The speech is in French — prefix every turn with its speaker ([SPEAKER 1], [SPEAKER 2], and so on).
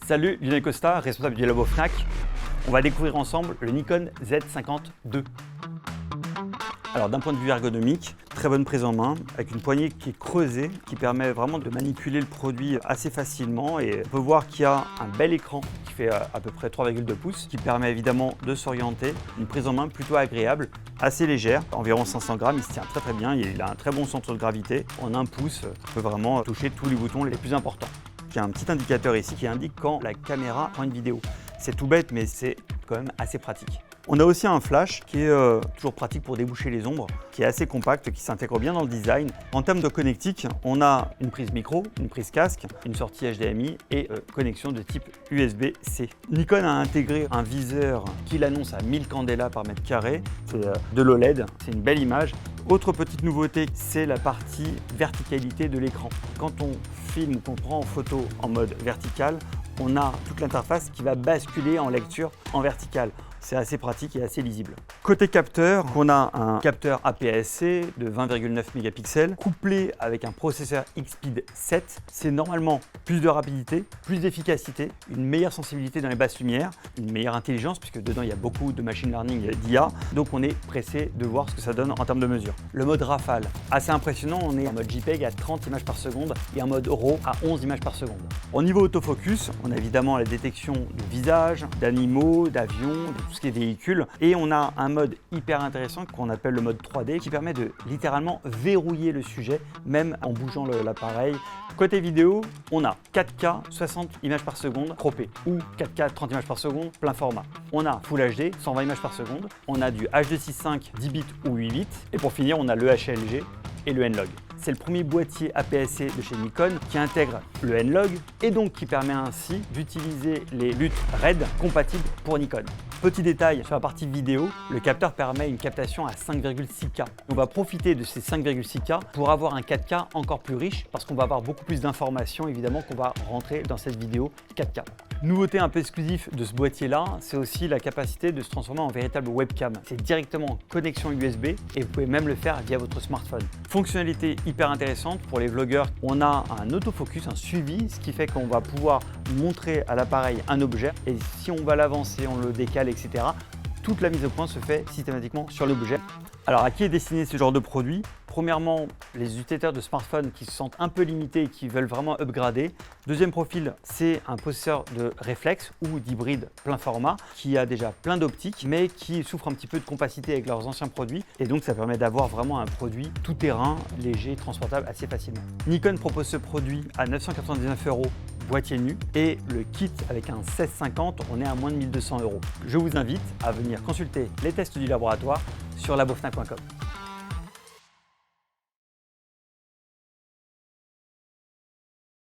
[SPEAKER 1] Salut, Lionel Costa, responsable du labo Fnac. On va découvrir ensemble le Nikon Z50 II. Alors d'un point de vue ergonomique, très bonne prise en main, avec une poignée qui est creusée, qui permet vraiment de manipuler le produit assez facilement. Et on peut voir qu'il y a un bel écran qui fait à peu près 3,2 pouces, qui permet évidemment de s'orienter. Une prise en main plutôt agréable, assez légère, environ 500 grammes, il se tient très bien, il a un très bon centre de gravité. En un pouce, on peut vraiment toucher tous les boutons les plus importants. Il y a un petit indicateur ici qui indique quand la caméra prend une vidéo. C'est tout bête, mais c'est quand même assez pratique. On a aussi un flash qui est toujours pratique pour déboucher les ombres, qui est assez compact, qui s'intègre bien dans le design. En termes de connectique, on a une prise micro, une prise casque, une sortie HDMI et connexion de type USB-C. Nikon a intégré un viseur qui l'annonce à 1000 candela par mètre carré. C'est de l'OLED, c'est une belle image. Autre petite nouveauté, c'est la partie verticalité de l'écran. Quand on filme ou qu'on prend en photo en mode vertical, on a toute l'interface qui va basculer en lecture en vertical. C'est assez pratique et assez lisible. Côté capteur, on a un capteur APS-C de 20,9 mégapixels couplé avec un processeur X-Speed 7. C'est normalement plus de rapidité, plus d'efficacité, une meilleure sensibilité dans les basses lumières, une meilleure intelligence puisque dedans il y a beaucoup de machine learning d'IA. Donc on est pressé de voir ce que ça donne en termes de mesure. Le mode rafale, assez impressionnant, on est en mode JPEG à 30 images par seconde et en mode RAW à 11 images par seconde. Au niveau autofocus, on a évidemment la détection de visage, d'animaux, d'avions, de tout ce qui est véhicule, et on a un mode hyper intéressant qu'on appelle le mode 3D qui permet de littéralement verrouiller le sujet même en bougeant l'appareil. Côté vidéo, on a 4K 60 images par seconde croppé ou 4K 30 images par seconde plein format. On a Full HD 120 images par seconde, on a du H.265 10 bits ou 8 bits et pour finir on a le HLG et le N-Log. C'est le premier boîtier APS-C de chez Nikon qui intègre le N-Log et donc qui permet ainsi d'utiliser les luttes RED compatibles pour Nikon. Petit détail sur la partie vidéo, le capteur permet une captation à 5,6K. On va profiter de ces 5,6K pour avoir un 4K encore plus riche parce qu'on va avoir beaucoup plus d'informations évidemment qu'on va rentrer dans cette vidéo 4K. Nouveauté un peu exclusive de ce boîtier-là, c'est aussi la capacité de se transformer en véritable webcam. C'est directement en connexion USB et vous pouvez même le faire via votre smartphone. Fonctionnalité hyper intéressante pour les vlogueurs. On a un autofocus, un suivi, ce qui fait qu'on va pouvoir montrer à l'appareil un objet et si on va l'avancer, on le décale, etc. Toute la mise au point se fait systématiquement sur l'objet. Alors à qui est destiné ce genre de produit? Premièrement, les utilisateurs de smartphones qui se sentent un peu limités et qui veulent vraiment upgrader. Deuxième profil, c'est un processeur de réflexe ou d'hybride plein format qui a déjà plein d'optiques mais qui souffre un petit peu de compacité avec leurs anciens produits et donc ça permet d'avoir vraiment un produit tout terrain, léger, transportable assez facilement. Nikon propose ce produit à 999 € boîtier nu et le kit avec un 1650, on est à moins de 1200 €. Je vous invite à venir consulter les tests du laboratoire sur labofnac.com.